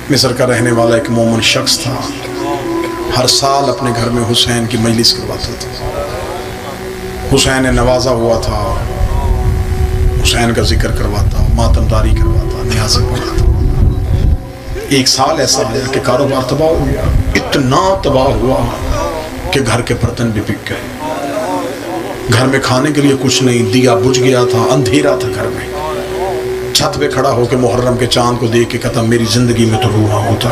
مصر کا رہنے والا ایک مومن شخص تھا، ہر سال اپنے گھر میں حسین کی مجلس کرواتا تھا۔ حسین نے نوازا ہوا تھا، حسین کا ذکر کرواتا، ماتمداری کرواتا، نیازیں پڑھاتا۔ ایک سال ایسا آیا کہ کاروبار تباہ ہو گیا، اتنا تباہ ہوا کہ گھر کے برتن بھی بک گئے، گھر میں کھانے کے لیے کچھ نہیں، دیا بجھ گیا تھا، اندھیرا تھا گھر میں۔ چھت پہ کھڑا ہو کے محرم کے چاند کو دیکھ کے کہتا میری زندگی میں طلوع نہ ہوتا،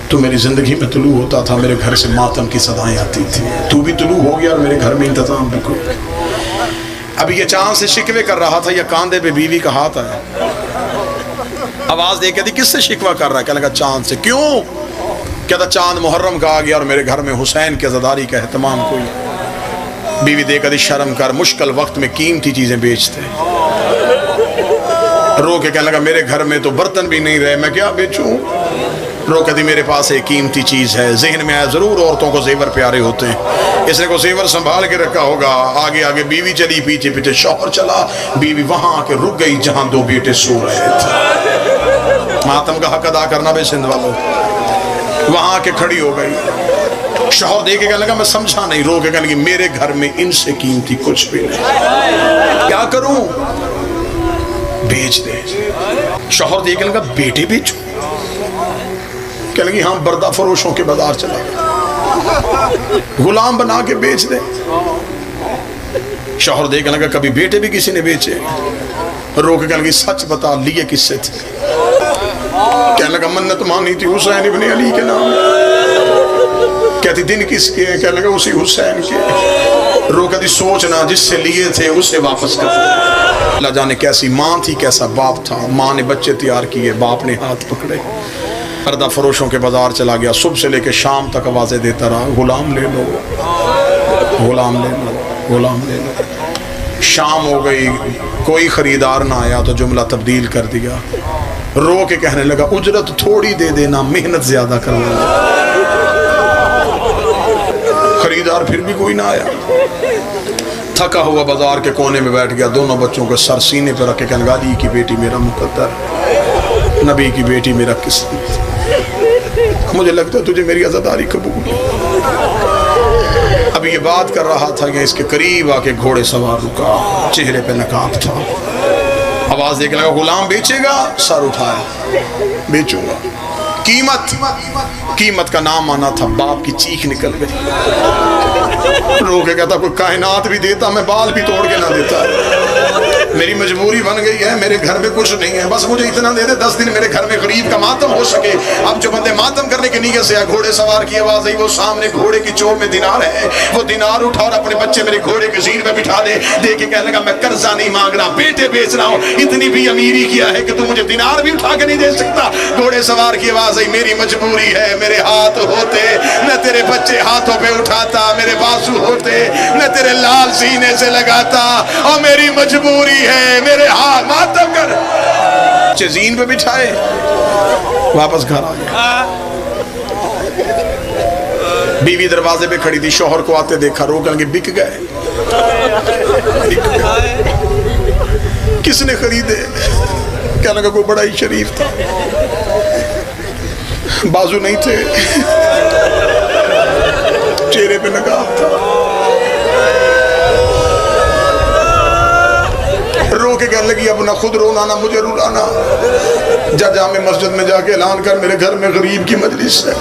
تو میری زندگی میں طلوع ہوتا تھا، میرے گھر سے ماتم کی صدائیں آتی تھی، تو بھی طلوع ہو گیا اور میرے گھر میں انتظام بالکل۔ اب یہ چاند سے شکوے کر رہا تھا، یہ کاندھے پہ بیوی کا ہاتھ آیا، آواز دے کے دی کس سے شکوہ کر رہا ہے؟ کہنے لگا چاند سے۔ کیوں؟ کہتا چاند محرم کا آ گیا اور میرے گھر میں حسین کی عزاداری کا اہتمام کوئی۔ بیوی دے کر دی شرم کر، مشکل وقت میں قیمتی چیزیں بیچتے، رو کے کہنے لگا میرے گھر میں تو برتن بھی نہیں رہے، میں کیا بیچوں؟ رو کے دی میرے پاس ایک قیمتی چیز ہے۔ ذہن میں آیا ضرور عورتوں کو زیور پیارے ہوتے ہیں، اس نے کو زیور سنبھال کے رکھا ہوگا۔ آگے آگے بیوی چلی، پیچھے پیچھے شوہر چلا، بیوی وہاں آ کے رک گئی جہاں دو بیٹے سو رہے تھے۔ ماتم کا حق ادا کرنا بے سندھ والوں، وہاں آ کے کھڑی ہو گئی۔ شوہر دے کے کہنے لگا میں سمجھا نہیں، رو کے کہنے لگی میرے گھر میں ان سے قیمتی کچھ بھی نہیں، کیا کروں؟ بیچ دے۔ شوہر دے کے لگا بیٹے بیچو؟ کہنے لگی ہاں بردہ فروشوں کے بازار چلا گیا، غلام بنا کے بیچ دے۔ شوہر دے کے لگا کبھی بیٹے بھی کسی نے بیچے؟ رو کے کہنے لگی سچ بتا لیے کس سے تھے؟ کہنے لگا منت مانی تھی حسین ابن علی کے نام۔ کہتی دن کس کے؟ کہنے لگا اسی حسین کے۔ رو کہتی سوچنا جس سے لیے تھے اسے واپس کر دے۔ اللہ جانے کیسی ماں تھی کیسا باپ تھا، ماں نے بچے تیار کیے، باپ نے ہاتھ پکڑے، پردہ فروشوں کے بازار چلا گیا، صبح سے لے کے شام تک آوازیں دیتا رہا غلام لے لو، غلام لے لو، غلام لے لو۔ شام ہو گئی، کوئی خریدار نہ آیا تو جملہ تبدیل کر دیا، رو کے کہنے لگا اجرت تھوڑی دے دینا، محنت زیادہ کروانا۔ خریدار پھر بھی کوئی نہ آیا، تھکا ہوا بازار کے کونے میں بیٹھ گیا، دونوں بچوں کو سر سینے پہ رکھ کے کہنے لگا علی کی بیٹی میرا مقدر، نبی کی بیٹی میرا قسمت، مجھے لگتا ہے تجھے میری عزاداری قبول ہے۔ اب یہ بات کر رہا تھا کہ اس کے قریب آ کے گھوڑے سوار رکا، چہرے پہ نقاب تھا، آواز دے کے لگا غلام بیچے گا؟ سر اٹھایا، بیچوں گا۔ قیمت، قیمت کا نام آنا تھا، باپ کی چیخ نکل گئی، رو کے کہتا کوئی کائنات بھی دیتا میں بال بھی توڑ کے نہ دیتا، میری مجبوری بن گئی ہے، میرے گھر میں کچھ نہیں ہے، بس مجھے اتنا دے دے 10 دن میرے گھر میں غریب کا ماتم ہو سکے۔ اب جو بندے ماتم کرنے کی نیت سے گھوڑے سوار کی آواز آئی، وہ سامنے گھوڑے کی چوب میں دینار ہے، وہ دینار اٹھا اور اپنے بچے میرے گھوڑے کے زیر میں بٹھا دے، دے کے کہنے لگا میں قرضہ نہیں مانگ رہا، بیٹے بیچ رہا ہوں، اتنی بھی امیری کیا ہے کہ تو مجھے دینار بھی اٹھا کے نہیں دے سکتا۔ گھوڑے سوار کی آواز آئی میری مجبوری ہے، میرے ہاتھ ہوتے میں تیرے بچے ہاتھوں پہ اٹھاتا، میرے بازو ہوتے میں تیرے لال سینے سے لگاتا، اور میری مجبوری ہے، میرے ہاتھ ماتم کر۔ زین پہ بٹھائے، واپس گھر آ گیا۔ بیوی دروازے پہ کھڑی تھی، شوہر کو آتے دیکھا، رو کر کے بک گئے، کس نے خریدے؟ کہنے لگا کوئی بڑا ہی شریف تھا، بازو نہیں تھے، چہرے پہ نقاب تھا، رو کے کہنے لگی اب نہ خود رونا نہ مجھے رلانا، جا جامع مسجد میں جا کے اعلان کر میرے گھر میں غریب کی مجلس ہے۔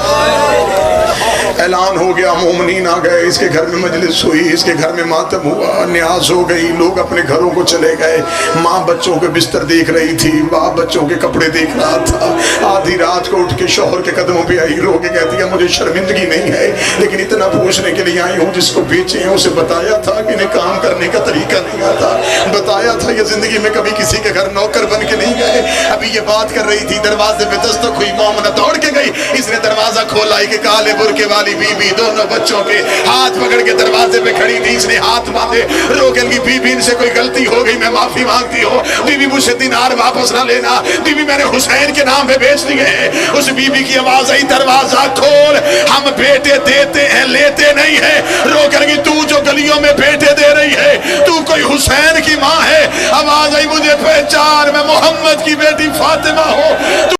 اعلان ہو گیا، مومنین آ گئے، اس کے گھر میں مجلس ہوئی، اس کے گھر میں ماتم ہوا، نیاز ہو گئی، لوگ اپنے گھروں کو چلے گئے، ماں بچوں کے بستر دیکھ رہی تھی، باپ بچوں کے کپڑے دیکھ رہا تھا۔ آدھی رات کو اٹھ کے شوہر کے قدموں پہ آئی، رو کے کہتی ہے مجھے شرمندگی نہیں ہے، لیکن اتنا پوچھنے کے لیے آئی ہوں جس کو بیچے ہیں اسے بتایا تھا کہ انہیں کام کرنے کا طریقہ نہیں آتا، بتایا تھا یہ زندگی میں کبھی کسی کے گھر نوکر بن کے نہیں گئے۔ ابھی یہ بات کر رہی تھی، دروازے پہ دستک ہوئی، مومنہ دوڑ کے گئی، اس نے دروازہ کھولا، کہ کالے برقعے والی بی بی دونوں بچوں کے ہاتھ پکڑ کے دروازے پہ کھڑی تھی، اس نے ہاتھ باندھے، رو کے لگی بی بی ان سے کوئی غلطی ہو گئی میں معافی مانگتی ہوں، بی بی مجھ سے دینار واپس نہ لینا، بی بی میں نے حسین کے نام پہ بیچ دیے ہیں۔ اس بی بی کی آواز آئی دروازہ کھول، ہم بیٹے دیتے ہیں لیتے نہیں ہیں۔ رو کے لگی تو جو گلیوں میں بیٹے دے رہی ہے تو کوئی حسین کی ماں ہے؟ آواز آئی مجھے پہچان، میں محمد کی بیٹی فاطمہ ہوں۔